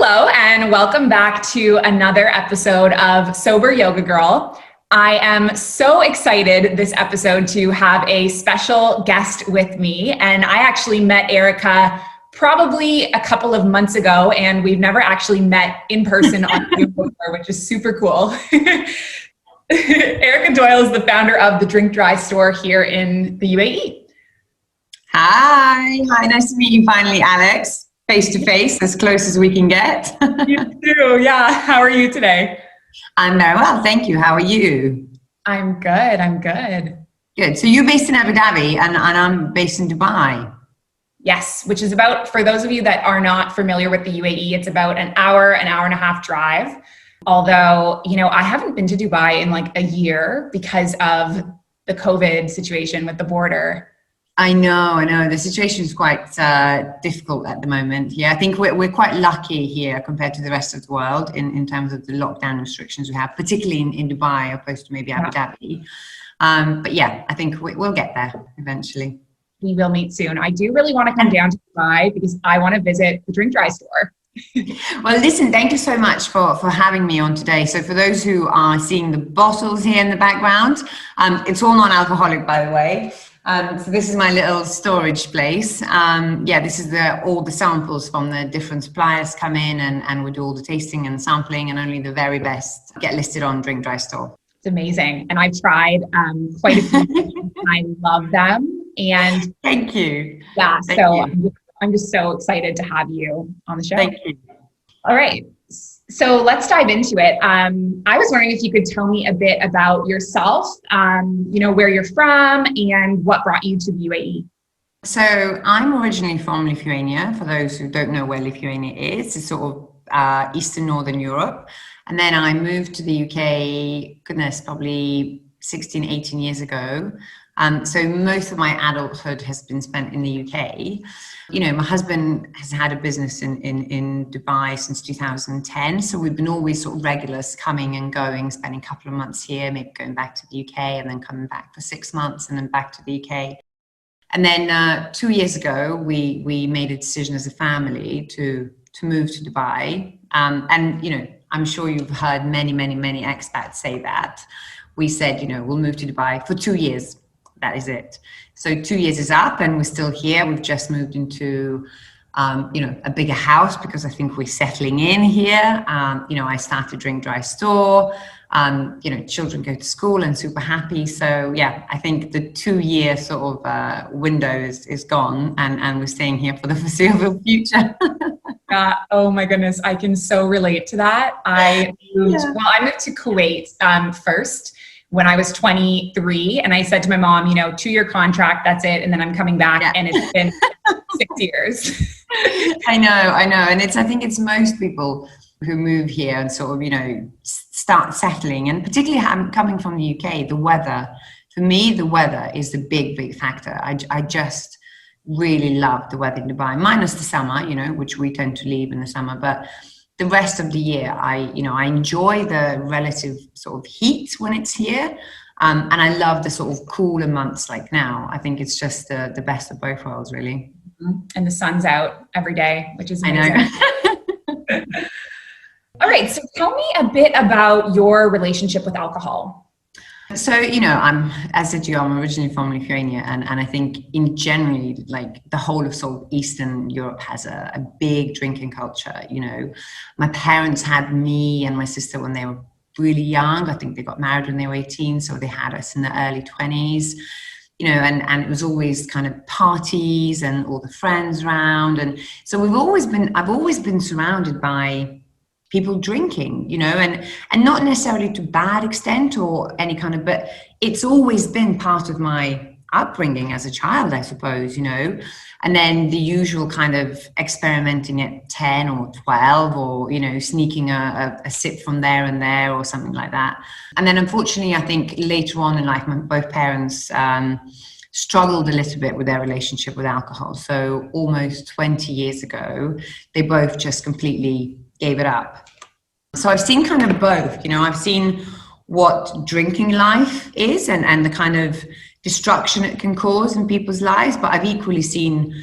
Hello, and welcome back to another episode of Sober Yoga Girl. I am so excited this episode to have a special guest with me, and I actually met Erika probably a couple of months ago, and we've never actually met in person on Zoom before, which is super cool. Erika Doyle is the founder of the dries store here in the UAE. Hi, nice to meet you finally, Alex. Face to face, as close as we can get. You too, yeah. How are you today? I'm very well, thank you. How are you? I'm good. Good. So you're based in Abu Dhabi and I'm based in Dubai. Yes, which is about, for those of you that are not familiar with the UAE, it's about an hour and a half drive. Although, I haven't been to Dubai in like a year because of the COVID situation with the border. I know. The situation is quite difficult at the moment. Yeah, I think we're quite lucky here compared to the rest of the world in terms of the lockdown restrictions we have, particularly in Dubai opposed to maybe Abu Dhabi. But yeah, I think we'll get there eventually. We will meet soon. I do really want to come down to Dubai because I want to visit the dry store. Well, listen, thank you so much for having me on today. So for those who are seeing the bottles here in the background, it's all non-alcoholic, by the way. So this is my little storage place. This is all the samples from the different suppliers come in and we do all the tasting and sampling, and only the very best get listed on dry store. It's amazing. And I've tried quite a few. I love them. And thank you. Yeah, thank you. I'm just so excited to have you on the show. Thank you. All right. So let's dive into it. I was wondering if you could tell me a bit about yourself, where you're from and what brought you to the UAE. So I'm originally from Lithuania. For those who don't know where Lithuania is, it's sort of Eastern Northern Europe. And then I moved to the UK, probably 16, 18 years ago. So most of my adulthood has been spent in the UK. My husband has had a business in Dubai since 2010. So we've been always sort of regulars, coming and going, spending a couple of months here, maybe going back to the UK and then coming back for 6 months and then back to the UK. And then 2 years ago, we made a decision as a family to move to Dubai. I'm sure you've heard many expats say that. We said, we'll move to Dubai for 2 years. That is it. So 2 years is up and we're still here. We've just moved into, a bigger house because I think we're settling in here. I started dry store. Children go to school and super happy. So yeah, I think the 2 year sort of window is gone and we're staying here for the foreseeable future. Oh my goodness, I can so relate to that. I moved to Kuwait first when I was 23, and I said to my mom, 2 year contract, that's it, and then I'm coming back, and it's been 6 years. I know, and I think it's most people who move here and sort of, start settling, and particularly coming from the UK, the weather. For me, the weather is the big factor. I just really love the weather in Dubai, minus the summer, which we tend to leave in the summer, but the rest of the year, I enjoy the relative sort of heat when it's here. And I love the sort of cooler months like now. I think it's just the best of both worlds, really. And the sun's out every day, which is amazing. I know. All right. So tell me a bit about your relationship with alcohol. So, I'm originally from Lithuania, and I think in generally, like the whole of sort of Eastern Europe has a big drinking culture. My parents had me and my sister when they were really young. I think they got married when they were 18, so they had us in the early 20s. And it was always kind of parties and all the friends around, and so I've always been surrounded by people drinking, and not necessarily to bad extent or any kind of, but it's always been part of my upbringing as a child, I suppose, and then the usual kind of experimenting at 10 or 12 or, sneaking a sip from there and there or something like that. And then unfortunately, I think later on in life, both parents struggled a little bit with their relationship with alcohol. So almost 20 years ago, they both just completely gave it up. So I've seen kind of both, I've seen what drinking life is and the kind of destruction it can cause in people's lives, but I've equally seen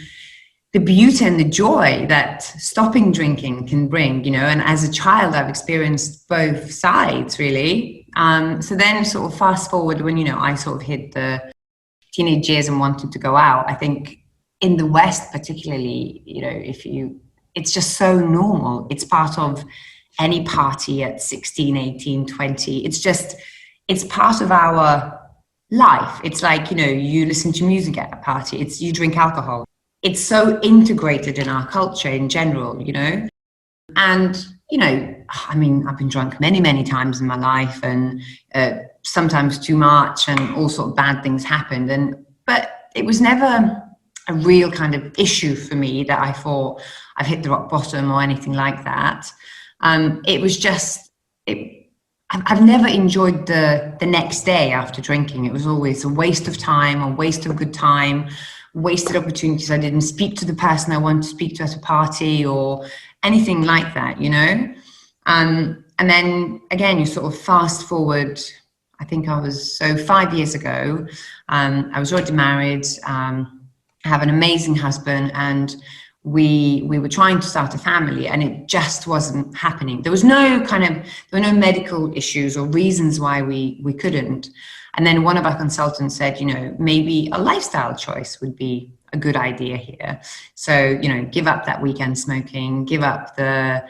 the beauty and the joy that stopping drinking can bring, you know. And as a child, I've experienced both sides, really. So then sort of fast forward when, you know, I sort of hit the teenage years and wanted to go out. I think in the West, particularly, you know, it's just so normal. It's part of any party at 16, 18, 20. It's part of our life. It's like, you know, you listen to music at a party, you drink alcohol. It's so integrated in our culture in general, you know. And, you know, I mean, I've been drunk many, many times in my life, and sometimes too much, and all sort of bad things happened. But it was never a real kind of issue for me that I thought I've hit the rock bottom or anything like that. It was just, I've never enjoyed the next day after drinking. It was always a waste of time, a waste of good time, wasted opportunities. I didn't speak to the person I wanted to speak to at a party or anything like that, you know. And then again, you sort of fast forward. I think so 5 years ago, I was already married, I have an amazing husband, and we were trying to start a family, and it just wasn't happening. There were no medical issues or reasons why we couldn't. And then one of our consultants said, you know, maybe a lifestyle choice would be a good idea here. So, you know, give up that weekend smoking, give up the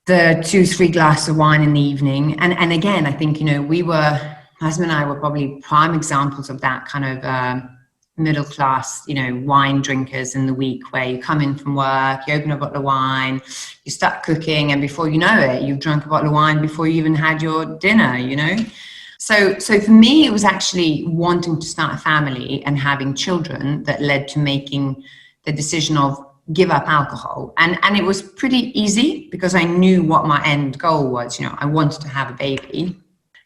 2-3 glasses of wine in the evening. And again, I think, you know, my husband and I were probably prime examples of that kind of middle class, you know, wine drinkers in the week, where you come in from work, you open a bottle of wine, you start cooking, and before you know it, you've drunk a bottle of wine before you even had your dinner, you know. So for me, it was actually wanting to start a family and having children that led to making the decision of give up alcohol. And it was pretty easy because I knew what my end goal was. You know, I wanted to have a baby.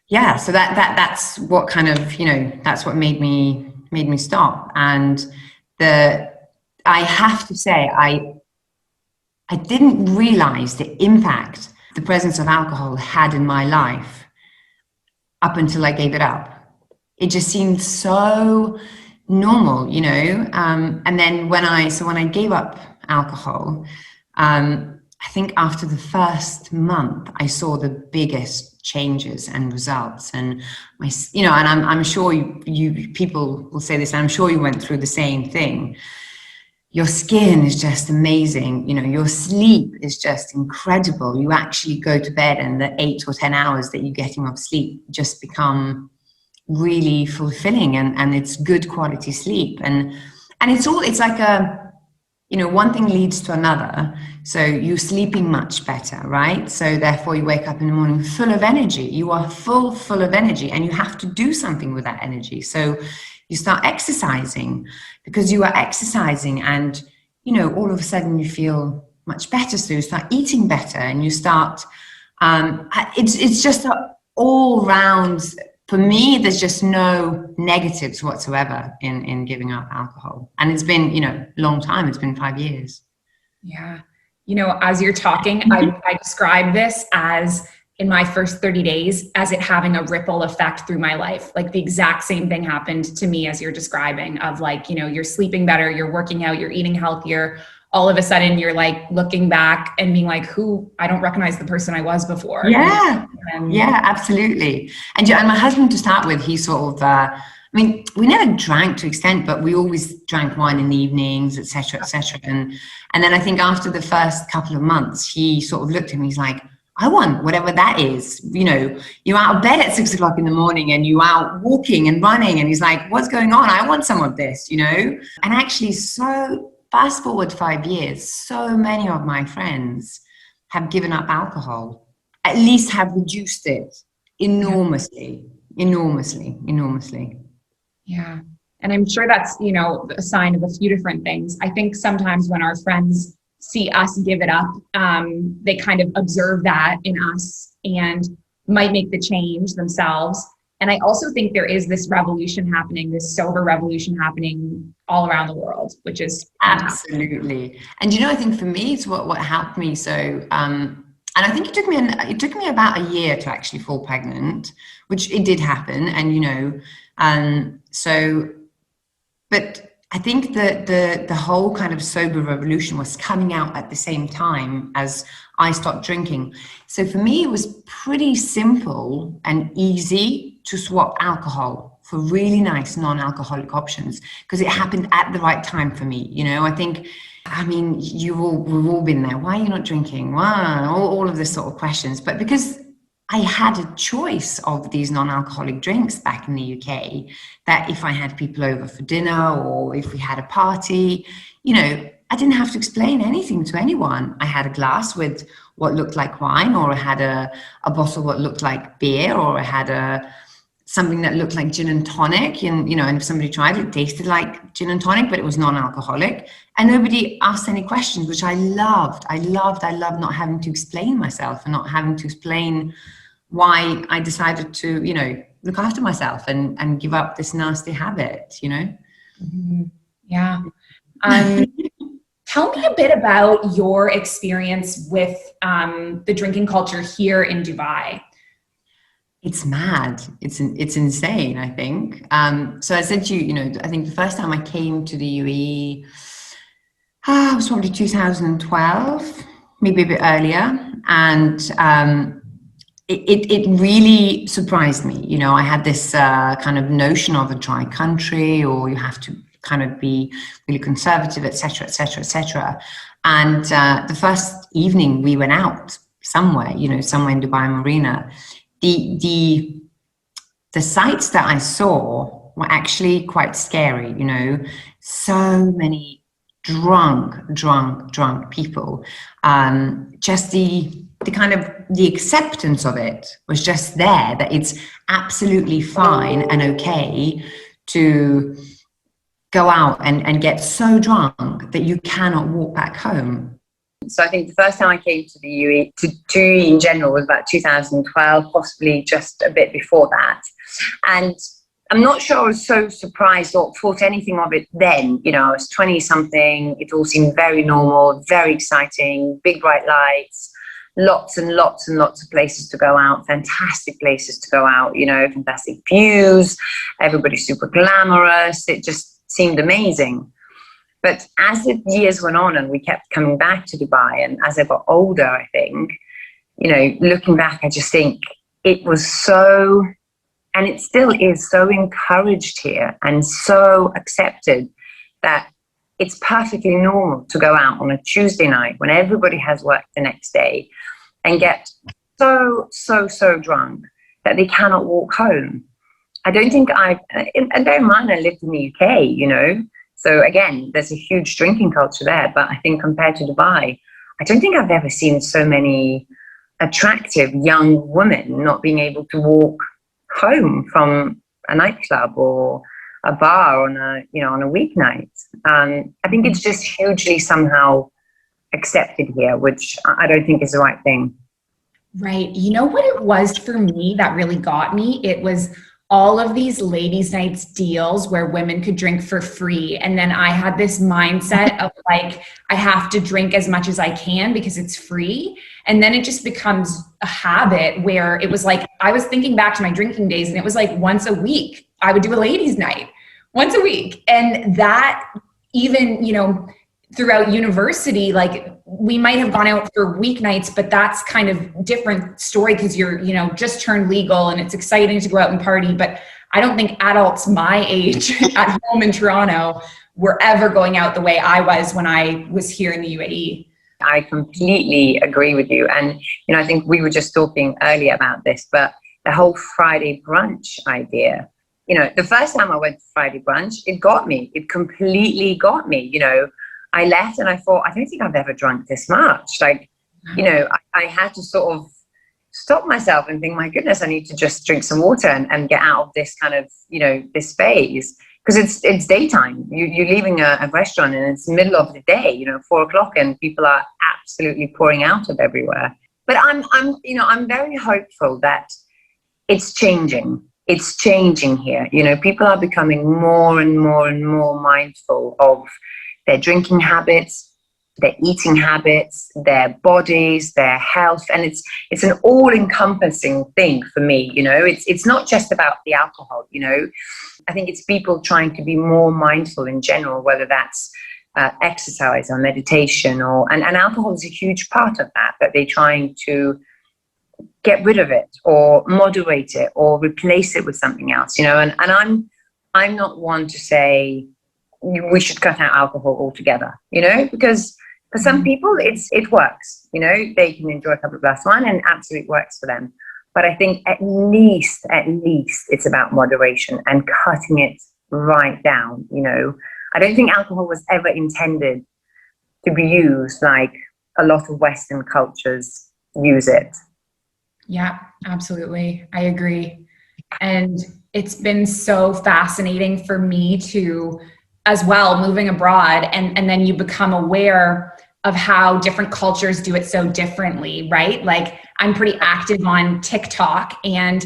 Yeah, so that's what kind of, you know, that's what made me stop. And I have to say, I didn't realize the impact the presence of alcohol had in my life up until I gave it up. It just seemed so normal, you know. And then when I gave up alcohol, I think after the first month, I saw the biggest changes and results. And you know, and I'm sure you people will say this, and I'm sure you went through the same thing. Your skin is just amazing. You know, your sleep is just incredible. You actually go to bed, and the 8 or 10 hours that you're getting of sleep just become really fulfilling, and it's good quality sleep. And it's like you know, one thing leads to another. So you're sleeping much better, right? So therefore you wake up in the morning full of energy. You are full of energy, and you have to do something with that energy. So you start exercising, because you are exercising, and, you know, all of a sudden you feel much better. So you start eating better, and you start, it's just all round. For me, there's just no negatives whatsoever in giving up alcohol. And it's been, you know, a long time. It's been 5 years. Yeah. You know, as you're talking, I describe this as, in my first 30 days, as it having a ripple effect through my life. Like the exact same thing happened to me as you're describing, of like, you know, you're sleeping better, you're working out, you're eating healthier. All of a sudden you're like looking back and being like, I don't recognize the person I was before. Yeah. Yeah, absolutely. And my husband, to start with, he sort of, I mean, we never drank to extent, but we always drank wine in the evenings, etc., etc. And then I think after the first couple of months, he sort of looked at me, he's like, I want whatever that is. You know, you're out of bed at 6 o'clock in the morning, and you out walking and running. And he's like, what's going on? I want some of this, you know? And actually, so fast forward 5 years, so many of my friends have given up alcohol, at least have reduced it enormously. Yeah. And I'm sure that's, you know, a sign of a few different things. I think sometimes when our friends see us give it up, they kind of observe that in us and might make the change themselves. And I also think there is this revolution happening, this sober revolution happening all around the world, which is fantastic. Absolutely. And, you know, I think for me, it's what helped me. So, and I think it took me about a year to actually fall pregnant, which it did happen. And, you know, but I think the whole kind of sober revolution was coming out at the same time as I stopped drinking. So for me, it was pretty simple and easy to swap alcohol for really nice non-alcoholic options, because it happened at the right time for me. You know, I mean, we've all been there. Why are you not drinking? Why? All of this sort of questions. But because I had a choice of these non-alcoholic drinks back in the UK, that if I had people over for dinner or if we had a party, you know, I didn't have to explain anything to anyone. I had a glass with what looked like wine, or I had a bottle what looked like beer, or I had something that looked like gin and tonic, and, you know, and if somebody tried it, it tasted like gin and tonic, but it was non-alcoholic, and nobody asked any questions, which I loved. I loved not having to explain myself and not having to explain why I decided to, you know, look after myself and give up this nasty habit, you know? Mm-hmm. Yeah. Tell me a bit about your experience with the drinking culture here in Dubai. It's mad. It's insane, I think. So I said to you, you know, I think the first time I came to the UAE, it was probably 2012, maybe a bit earlier. And it really surprised me. You know, I had this kind of notion of a dry country, or you have to kind of be really conservative, etc., etc., etc. And the first evening we went out somewhere, you know, somewhere in Dubai Marina, the sights that I saw were actually quite scary. You know, so many drunk people. Just the kind of the acceptance of it was just there, that it's absolutely fine and okay to go out and get so drunk that you cannot walk back home. So I think the first time I came to the UAE, to UAE in general, was about 2012, possibly just a bit before that. And I'm not sure I was so surprised or thought anything of it then. You know, I was 20 something. It all seemed very normal, very exciting, big bright lights, lots and lots and lots of places to go out, fantastic places to go out, you know, fantastic views, everybody's super glamorous. It just seemed amazing. But as the years went on and we kept coming back to Dubai, and as I got older, I think, you know, looking back, I just think it was so, and it still is so encouraged here and so accepted, that it's perfectly normal to go out on a Tuesday night when everybody has work the next day and get so drunk that they cannot walk home. I don't think and bear in mind, I lived in the UK, you know, so again, there's a huge drinking culture there, but I think compared to Dubai, I don't think I've ever seen so many attractive young women not being able to walk home from a nightclub or a bar on a weeknight. I think it's just hugely somehow accepted here, which I don't think is the right thing. Right. You know what it was for me that really got me? It was all of these ladies' nights deals where women could drink for free. And then I had this mindset of like, I have to drink as much as I can because it's free. And then it just becomes a habit where it was like, I was thinking back to my drinking days, and it was like once a week, I would do a ladies' night once a week. And that even, you know, throughout university, like we might have gone out for weeknights, but that's kind of different story because you're, you know, just turned legal and it's exciting to go out and party. But I don't think adults my age at home in Toronto were ever going out the way I was when I was here in the UAE. I completely agree with you. And, you know, I think we were just talking earlier about this, but the whole Friday brunch idea, you know, the first time I went to Friday brunch, it got me. It completely got me, you know. I left and I thought, I don't think I've ever drunk this much. Like, you know, I had to sort of stop myself and think, my goodness, I need to just drink some water and get out of this kind of, you know, this phase. Because it's daytime. You're leaving a restaurant and it's the middle of the day, you know, 4 o'clock, and people are absolutely pouring out of everywhere. But I'm very hopeful that it's changing. It's changing here. You know, people are becoming more and more and more mindful of their drinking habits. their eating habits, their bodies, their health, and it's an all-encompassing thing for me. You know, it's not just about the alcohol. You know, I think it's people trying to be more mindful in general, whether that's exercise or meditation, and alcohol is a huge part of that they're trying to get rid of it or moderate it or replace it with something else. You know, and I'm not one to say we should cut out alcohol altogether. You know, because for some people, it works. You know, they can enjoy a couple of glasses of wine and absolutely works for them. But I think at least it's about moderation and cutting it right down. You know, I don't think alcohol was ever intended to be used like a lot of Western cultures use it. Yeah, absolutely. I agree. And it's been so fascinating for me to, as well, moving abroad, and then you become aware of how different cultures do it so differently, right? Like, I'm pretty active on TikTok, and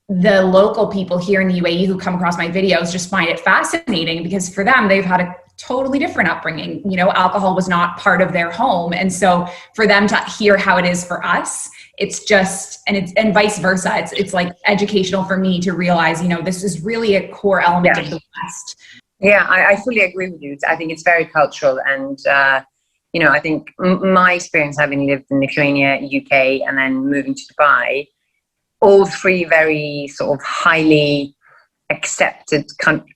the local people here in the UAE who come across my videos just find it fascinating because for them, they've had a totally different upbringing. You know, alcohol was not part of their home. And so for them to hear how it is for us, it's just, and vice versa. It's like educational for me to realize, you know, this is really a core element of the West. Yeah, I fully agree with you. I think it's very cultural. And, you know, I think my experience having lived in Lithuania, UK, and then moving to Dubai, all three very sort of highly accepted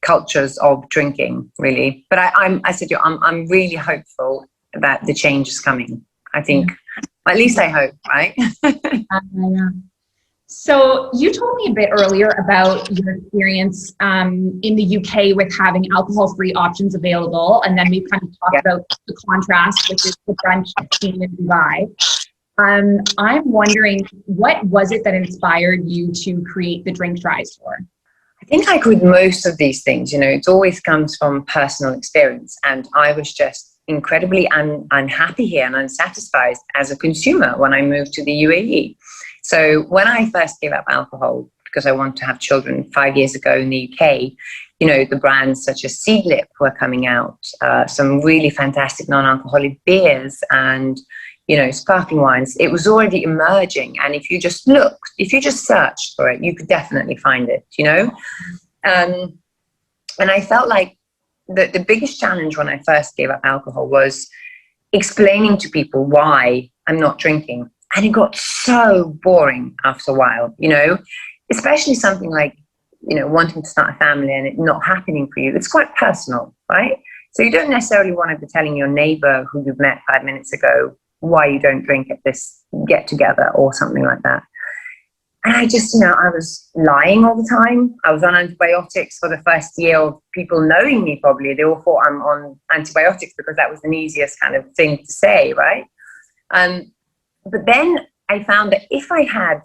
cultures of drinking, really. But I said to you, I'm really hopeful that the change is coming. I think, at least I hope, right? So you told me a bit earlier about your experience in the UK with having alcohol-free options available, and then we've kind of talked about the contrast, which is the brunch scene in Dubai. I'm wondering, what was it that inspired you to create the Drink Dries store? I think like with most of these things, you know, it always comes from personal experience, and I was just incredibly unhappy here and unsatisfied as a consumer when I moved to the UAE. So when I first gave up alcohol, because I wanted to have children 5 years ago in the UK, you know, the brands such as Seedlip were coming out, some really fantastic non-alcoholic beers and, you know, sparkling wines. It was already emerging. And if you just looked, if you just searched for it, you could definitely find it, you know. And I felt like the biggest challenge when I first gave up alcohol was explaining to people why I'm not drinking. And it got so boring after a while, you know, especially something like, you know, wanting to start a family and it not happening for you. It's quite personal, right? So you don't necessarily want to be telling your neighbor who you've met 5 minutes ago why you don't drink at this get together or something like that. And I just, you know, I was lying all the time. I was on antibiotics for the first year of people knowing me probably. They all thought I'm on antibiotics because that was the easiest kind of thing to say, right? But then I found that if I had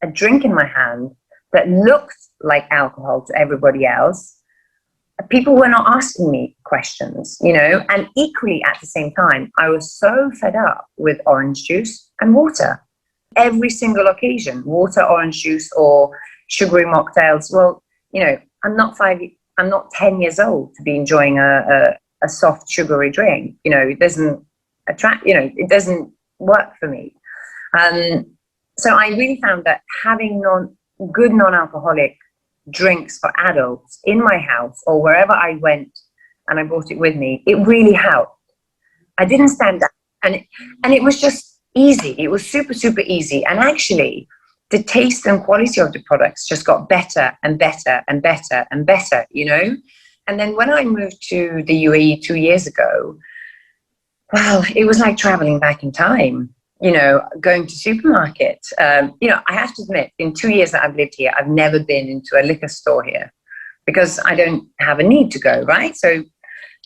a drink in my hand that looked like alcohol to everybody else, people were not asking me questions, you know, and equally at the same time, I was so fed up with orange juice and water. Every single occasion, water, orange juice, or sugary mocktails. Well, you know, I'm not 10 years old to be enjoying a soft sugary drink. You know, it doesn't attract, you know, it doesn't work for me. So I really found that having good non-alcoholic drinks for adults in my house or wherever I went and I brought it with me, it really helped. I didn't stand out, and it was just easy. It was super, super easy. And actually, the taste and quality of the products just got better and better and better and better, you know? And then when I moved to the UAE 2 years ago, well, it was like traveling back in time. You know, going to supermarket. You know, I have to admit, in 2 years that I've lived here, I've never been into a liquor store here because I don't have a need to go, right? So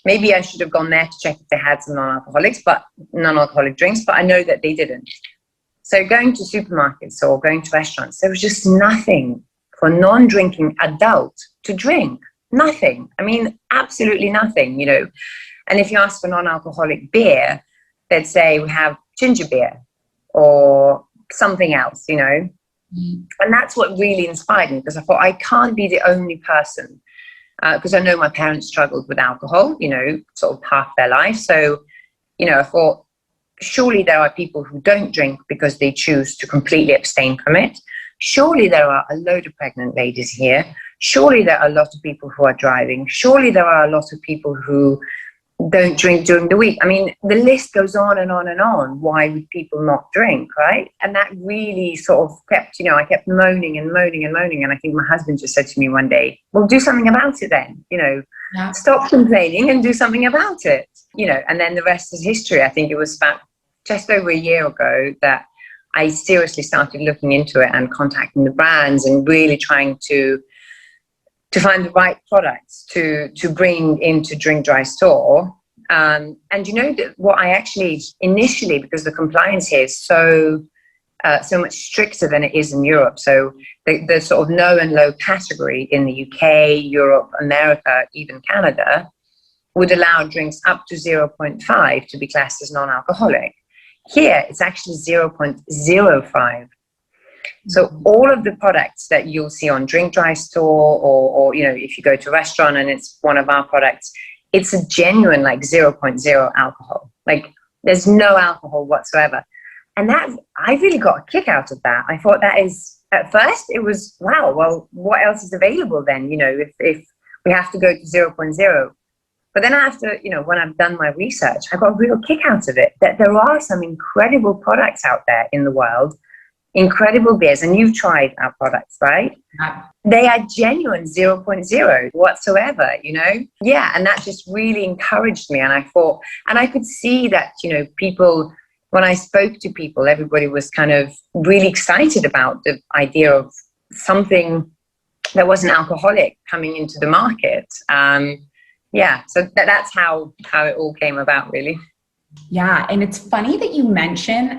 maybe I should have gone there to check if they had some non-alcoholic drinks, but I know that they didn't. So going to supermarkets or going to restaurants, there was just nothing for non-drinking adult to drink. Nothing. I mean, absolutely nothing, you know. And if you ask for non-alcoholic beer, they'd say we have ginger beer or something else, you know. And that's what really inspired me, because I thought I can't be the only person, because I know my parents struggled with alcohol, you know, sort of half their life. So, you know, I thought Surely there are people who don't drink because they choose to completely abstain from it. Surely there are a load of pregnant ladies here. Surely there are a lot of people who are driving. Surely there are a lot of people who don't drink during the week. I mean, the list goes on and on and on. Why would people not drink, right? And that really sort of kept, I kept moaning and moaning and moaning. And I think my husband just said to me one day, well, do something about it then, Yeah. Stop complaining and do something about it, and then the rest is history. I think it was about just over a year ago that I seriously started looking into it and contacting the brands and really trying to find the right products to bring into Drink Dry store. And what I actually initially, because the compliance here is so much stricter than it is in Europe. So the sort of no and low category in the UK, Europe, America, even Canada, would allow drinks up to 0.5 to be classed as non-alcoholic. Here, it's actually 0.05. So all of the products that you'll see on Drink Dry store or if you go to a restaurant and it's one of our products, it's a genuine 0.0 alcohol. There's no alcohol whatsoever. And that, I really got a kick out of that. I thought that is, at first it was, wow, well, what else is available then, if we have to go to 0.0. But then after, when I've done my research, I got a real kick out of it, that there are some incredible products out there in the world, incredible beers, and you've tried our products, right? Yeah. They are genuine 0.0 whatsoever, Yeah, and that just really encouraged me. And I thought, and I could see that, people, when I spoke to people, everybody was kind of really excited about the idea of something that wasn't alcoholic coming into the market. So that's how it all came about, really. Yeah, and it's funny that you mention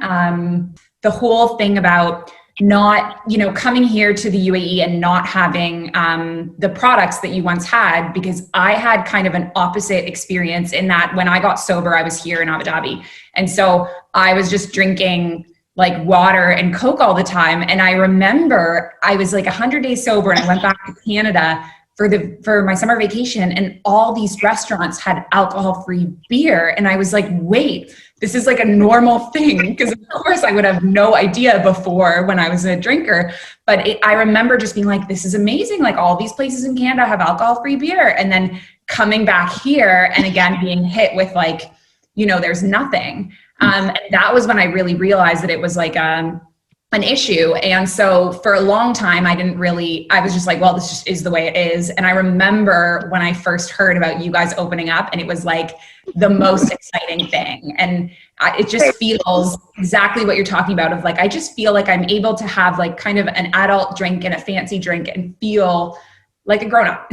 the whole thing about not, coming here to the UAE and not having the products that you once had, because I had kind of an opposite experience in that when I got sober, I was here in Abu Dhabi. And so I was just drinking water and Coke all the time. And I remember I was 100 days sober and I went back to Canada for my summer vacation, and all these restaurants had alcohol-free beer. And I was like, wait, this is a normal thing. Because of course I would have no idea before when I was a drinker. But I remember just being like, this is amazing. All these places in Canada have alcohol-free beer. And then coming back here and again, being hit with there's nothing. And that was when I really realized that it was an issue. And so for a long time, I was just well, this just is the way it is. And I remember when I first heard about you guys opening up, and it was the most exciting thing. And it just feels exactly what you're talking about of I just feel I'm able to have kind of an adult drink and a fancy drink and feel like a grown-up.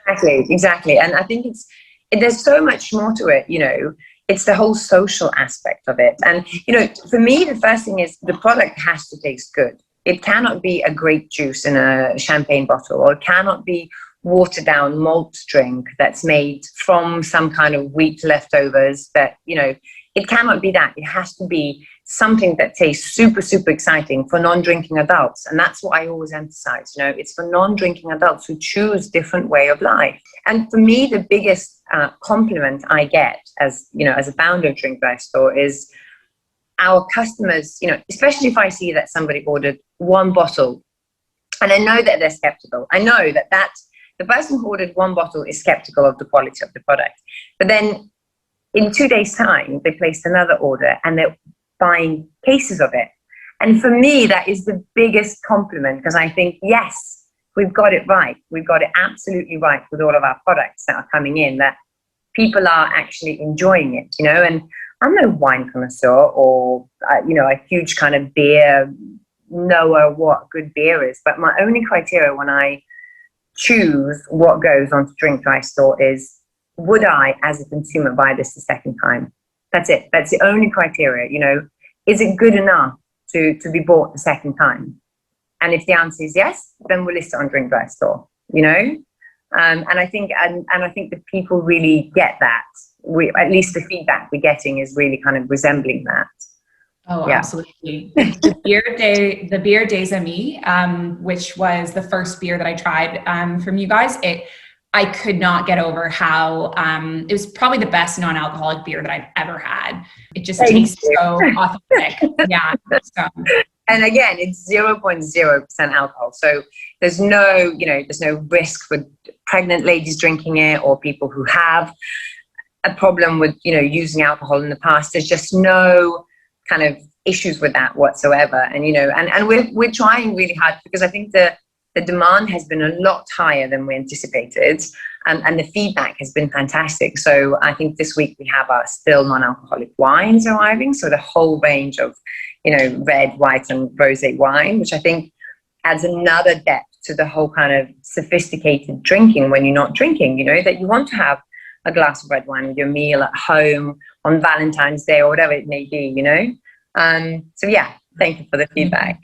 Exactly. And I think there's so much more to it, It's the whole social aspect of it. And, for me, the first thing is the product has to taste good. It cannot be a grape juice in a champagne bottle, or it cannot be watered down malt drink that's made from some kind of wheat leftovers that, it cannot be that. It has to be something that tastes super, super exciting for non-drinking adults. And that's what I always emphasize, it's for non-drinking adults who choose different way of life. And for me, the biggest compliment I get as a founder of Drink Dry Store is our customers, especially if I see that somebody ordered one bottle, and I know that they're skeptical. I know that the person who ordered one bottle is skeptical of the quality of the product. But then in 2 days' time, they placed another order and they're buying cases of it. And for me, that is the biggest compliment, because I think, yes, we've got it right. We've got it absolutely right with all of our products that are coming in, that people are actually enjoying it, and I'm no wine connoisseur or, a huge kind of beer knower what good beer is. But my only criteria when I choose what goes onto Drink Dry Store is, would I, as a consumer, buy this the second time? That's it. That's the only criteria, Is it good enough to be bought the second time? And if the answer is yes, then we'll list it on Drink Dry Store, And I think that people really get that. At least the feedback we're getting is really kind of resembling that. Oh, yeah. Absolutely. The beer Des Amis, which was the first beer that I tried from you guys. I could not get over how it was probably the best non-alcoholic beer that I've ever had. It just tastes so authentic. Yeah. So. And again, it's 0.0% alcohol. So there's no, there's no risk for pregnant ladies drinking it or people who have a problem with, using alcohol in the past. There's just no kind of issues with that whatsoever. And, and we're trying really hard, because I think the demand has been a lot higher than we anticipated, and the feedback has been fantastic. So I think this week we have our still non-alcoholic wines arriving. So the whole range of, red, white, and rosé wine, which I think adds another depth to the whole kind of sophisticated drinking when you're not drinking, that you want to have a glass of red wine with your meal at home on Valentine's Day or whatever it may be, So yeah, thank you for the feedback.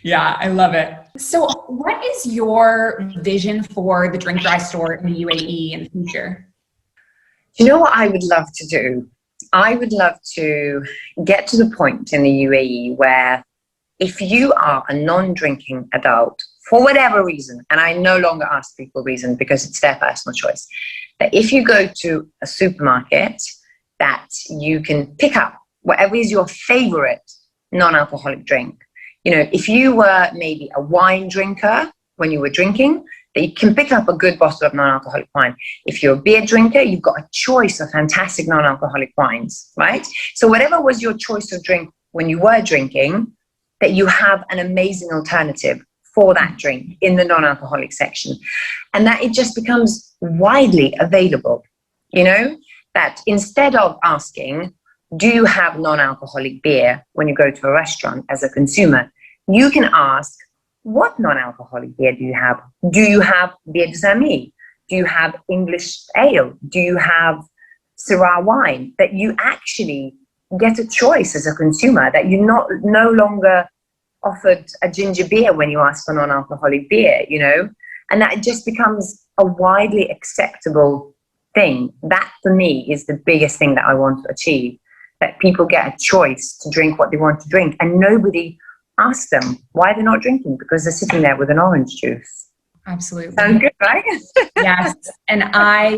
Yeah, I love it. So what is your vision for the Drink Dry store in the UAE in the future? You know what I would love to do? I would love to get to the point in the UAE where if you are a non-drinking adult, for whatever reason, and I no longer ask people reason because it's their personal choice, but if you go to a supermarket, that you can pick up whatever is your favorite non-alcoholic drink. If you were maybe a wine drinker when you were drinking, that you can pick up a good bottle of non-alcoholic wine. If you're a beer drinker, you've got a choice of fantastic non-alcoholic wines, right? So whatever was your choice of drink when you were drinking, that you have an amazing alternative for that drink in the non-alcoholic section. And that it just becomes widely available, that instead of asking, do you have non-alcoholic beer when you go to a restaurant as a consumer, you can ask, what non-alcoholic beer do you have? Do you have beer de Sami? Do you have English ale? Do you have Syrah wine? That you actually get a choice as a consumer, that you're no longer offered a ginger beer when you ask for non-alcoholic beer, and that it just becomes a widely acceptable thing. That for me is the biggest thing that I want to achieve, that people get a choice to drink what they want to drink, and nobody asks them why they're not drinking, because they're sitting there with an orange juice. Absolutely. Sounds good, right? Yes. And I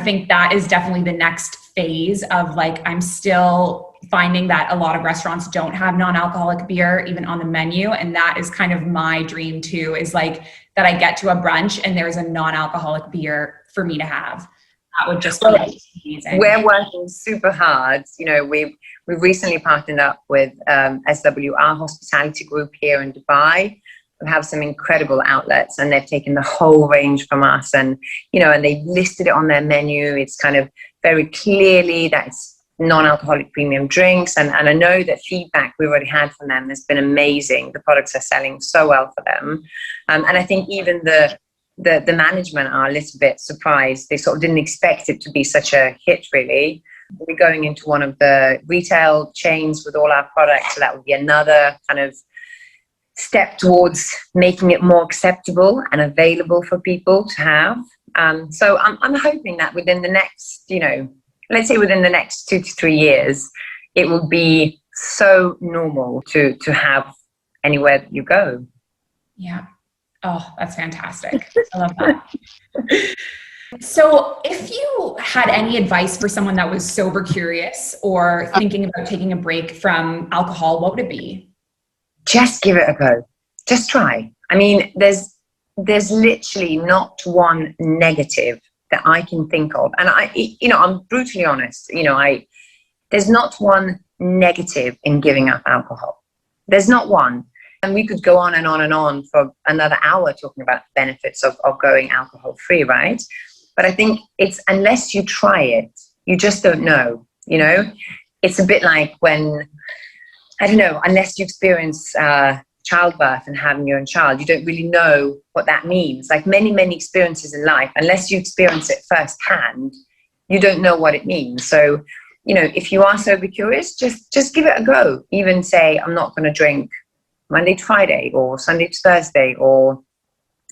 think that is definitely the next phase of, like, I'm still finding that a lot of restaurants don't have non-alcoholic beer even on the menu. And that is kind of my dream too, is like that I get to a brunch and there's a non-alcoholic beer for me to have. That would just be amazing. We're working super hard. We've recently partnered up with SWR Hospitality Group here in Dubai. We have some incredible outlets, and they've taken the whole range from us, and and they've listed it on their menu. It's kind of very clearly that it's non-alcoholic premium drinks, and I know that feedback we've already had from them has been amazing. The products are selling so well for them, and I think even the management are a little bit surprised. They sort of didn't expect it to be such a hit, really. We're going into one of the retail chains with all our products, so that would be another kind of step towards making it more acceptable and available for people to have. So I'm hoping that within the next, let's say within the next 2 to 3 years, it will be so normal to have anywhere that you go. Yeah. Oh, that's fantastic. I love that. So if you had any advice for someone that was sober curious or thinking about taking a break from alcohol, what would it be? Just give it a go. Just try. I mean, there's literally not one negative that I can think of. And I'm brutally honest. There's not one negative in giving up alcohol. There's not one. And we could go on and on and on for another hour talking about the benefits of going alcohol free, right? But I think it's, unless you try it, you just don't know, It's a bit like when, I don't know, unless you experience childbirth and having your own child, you don't really know what that means. Like many, many experiences in life, unless you experience it firsthand, you don't know what it means. So, if you are sober curious, just give it a go. Even say, I'm not going to drink Monday to Friday or Sunday to Thursday, or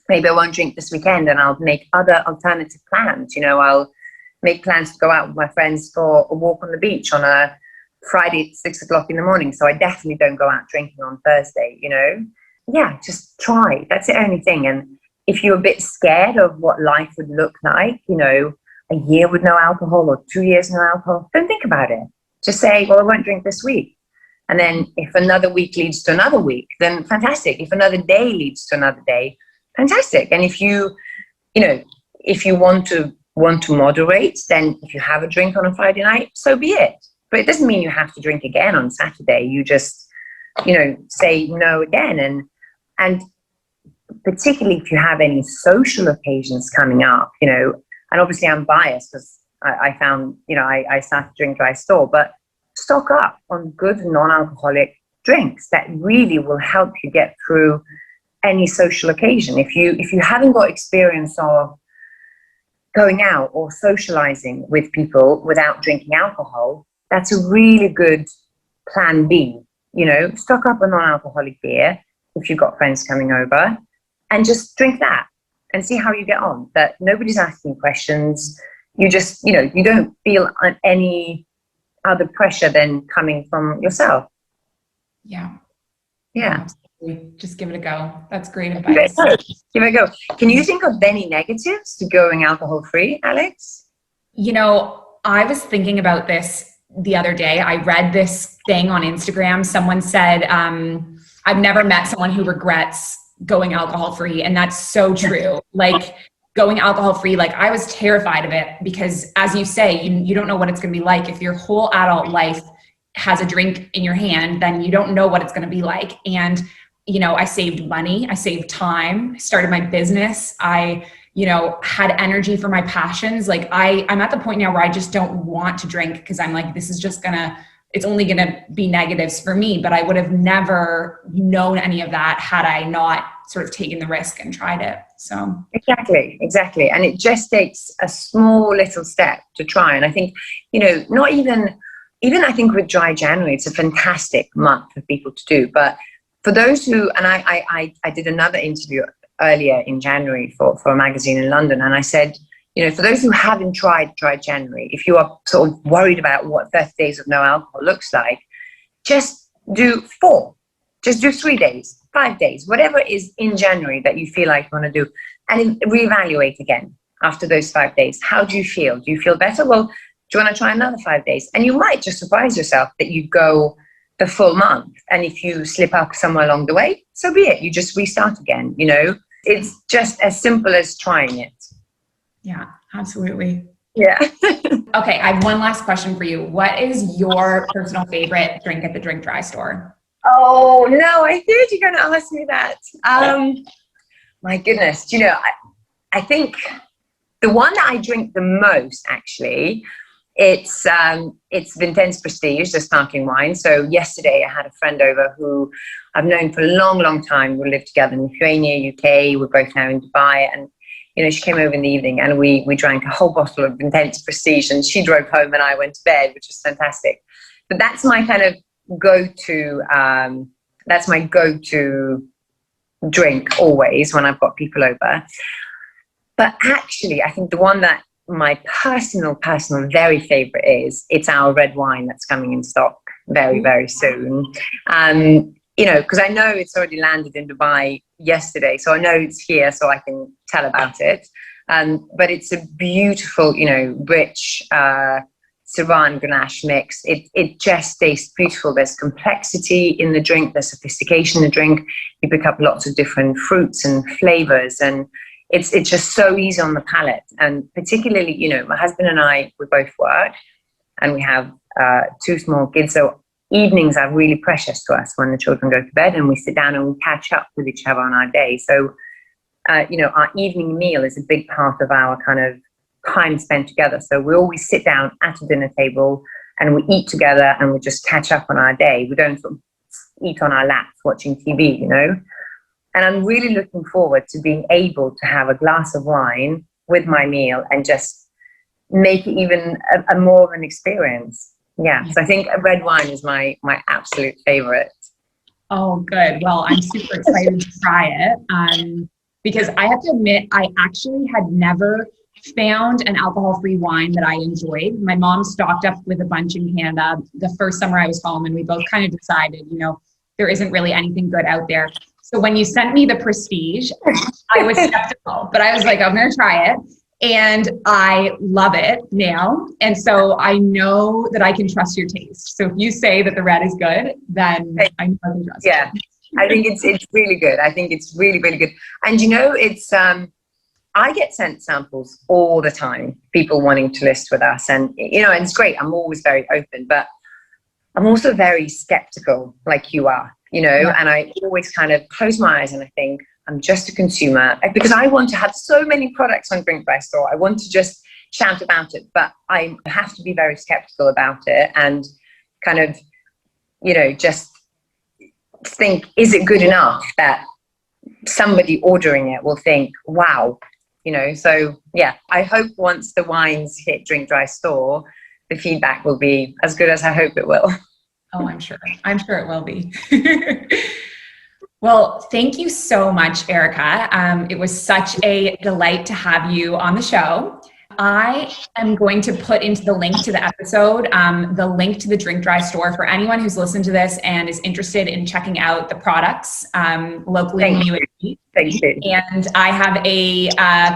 maybe I won't drink this weekend and I'll make other alternative plans. I'll make plans to go out with my friends for a walk on the beach on a Friday at 6 o'clock in the morning. So I definitely don't go out drinking on Thursday, Yeah, just try. That's the only thing. And if you're a bit scared of what life would look like, you know, a year with no alcohol or 2 years no alcohol, don't think about it. Just say, well, I won't drink this week. And then if another week leads to another week, then fantastic. If another day leads to another day, fantastic. And if you know, if you want to moderate, then if you have a drink on a Friday night, so be it. But it doesn't mean you have to drink again on Saturday. You just, you know, say no again. And particularly if you have any social occasions coming up, you know, and obviously I'm biased because I found, you know, I started to drink dry store, but stock up on good non-alcoholic drinks that really will help you get through any social occasion. If you haven't got experience of going out or socializing with people without drinking alcohol, that's a really good plan B. You know, stock up on non-alcoholic beer if you've got friends coming over, and just drink that and see how you get on. That nobody's asking questions. You just, you know, you don't feel any other pressure than coming from yourself. Yeah. Absolutely. Just give it a go. That's great advice. Give it a go. Can you think of any negatives to going alcohol-free, Alex? You know, I was thinking about this the other day. I read this thing on Instagram. Someone said, I've never met someone who regrets going alcohol-free. And that's so true. Like going alcohol-free, like I was terrified of it because, as you say, you don't know what it's going to be like. If your whole adult life has a drink in your hand, then you don't know what it's going to be like. And, you know, I saved money, I saved time, started my business. I, you know, had energy for my passions. Like I'm at the point now where I just don't want to drink because I'm like, this is just it's only gonna be negatives for me. But I would have never known any of that had I not sort of taken the risk and tried it. So exactly. And it just takes a small little step to try. And I think, you know, not even I think with Dry January, it's a fantastic month for people to do. But for those who, and I did another interview earlier in January for a magazine in London, and I said, you know, for those who haven't tried Dry January, if you are sort of worried about what 30 days of no alcohol looks like, just do 4. Just do 3 days, 5 days, whatever it is in January that you feel like you want to do, and reevaluate again after those 5 days. How do you feel? Do you feel better? Well, do you want to try another 5 days? And you might just surprise yourself that you go the full month. And if you slip up somewhere along the way, so be it. You just restart again, you know? It's just as simple as trying it. Yeah, absolutely. Yeah. Okay, I have one last question for you. What is your personal favorite drink at the Drink Dry store? Oh, no, I thought you were going to ask me that. My goodness. You know, I think the one that I drink the most, actually, it's Vincennes Prestige, the sparkling wine. So yesterday I had a friend over who I've known for a long, long time. We lived together in Lithuania, UK. We're both now in Dubai. And, you know, she came over in the evening and we drank a whole bottle of Vincennes Prestige, and she drove home and I went to bed, which was fantastic. But that's my kind of go-to, that's my go-to drink always when I've got people over. But actually, I think the one that my personal very favorite is, it's our red wine that's coming in stock very, very soon. You know, because I know it's already landed in Dubai yesterday, so I know it's here, so I can tell about it. But it's a beautiful, you know, rich Syrah and Grenache mix. It just tastes beautiful. There's complexity in the drink, there's sophistication in the drink. You pick up lots of different fruits and flavors, and it's just so easy on the palate. And particularly, you know, my husband and I, we both work and we have 2 small kids. So evenings are really precious to us when the children go to bed, and we sit down and we catch up with each other on our day. So, you know, our evening meal is a big part of our kind of time spent together. So we always sit down at a dinner table and we eat together and we just catch up on our day. We don't sort of eat on our laps watching TV, you know. And I'm really looking forward to being able to have a glass of wine with my meal and just make it even a more of an experience. Yeah. So I think a red wine is my absolute favorite. Oh, good. Well, I'm super excited to try it. Because I have to admit, I actually had never found an alcohol-free wine that I enjoyed. My mom stocked up with a bunch in Canada the first summer I was home, and we both kind of decided, you know, there isn't really anything good out there. So when you sent me the Prestige, I was skeptical, but I was like, I'm going to try it. And I love it now. And so I know that I can trust your taste. So if you say that the red is good, then I know I can trust it. I think it's really good. I think it's really, really good. And you know, it's, I get sent samples all the time, people wanting to list with us. And, you know, and it's great. I'm always very open, but I'm also very skeptical like you are, you know, and I always kind of close my eyes and I think, I'm just a consumer, because I want to have so many products on Drink Dry Store. I want to just shout about it, but I have to be very skeptical about it and kind of, you know, just think, is it good enough that somebody ordering it will think, wow, you know? So yeah, I hope once the wines hit Drink Dry Store, the feedback will be as good as I hope it will. Oh, I'm sure it will be. Well, thank you so much, Erika. It was such a delight to have you on the show. I am going to put into the link to the episode, the link to the Drink Dry Store for anyone who's listened to this and is interested in checking out the products locally in UAE. Thank you. And I have a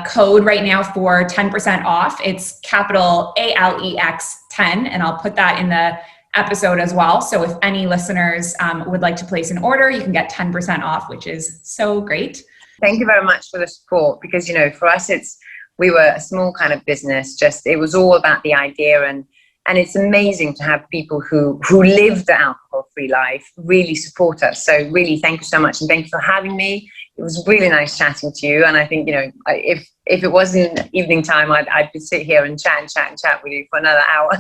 code right now for 10% off. It's capital ALEX 10, and I'll put that in the episode as well. So if any listeners would like to place an order, you can get 10% off, which is so great. Thank you very much for the support, because, you know, for us, we were a small kind of business, just, it was all about the idea, and it's amazing to have people who live the alcohol-free life really support us. So really, thank you so much. And thank you for having me. It was really nice chatting to you. And I think, you know, if it wasn't evening time, I'd sit here and chat with you for another hour.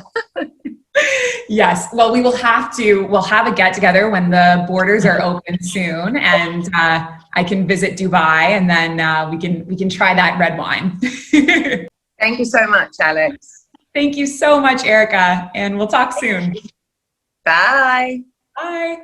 Yes. Well, we'll have a get together when the borders are open soon, and I can visit Dubai, and then we can try that red wine. Thank you so much, Alex. Thank you so much, Erika, and we'll talk soon. Bye. Bye.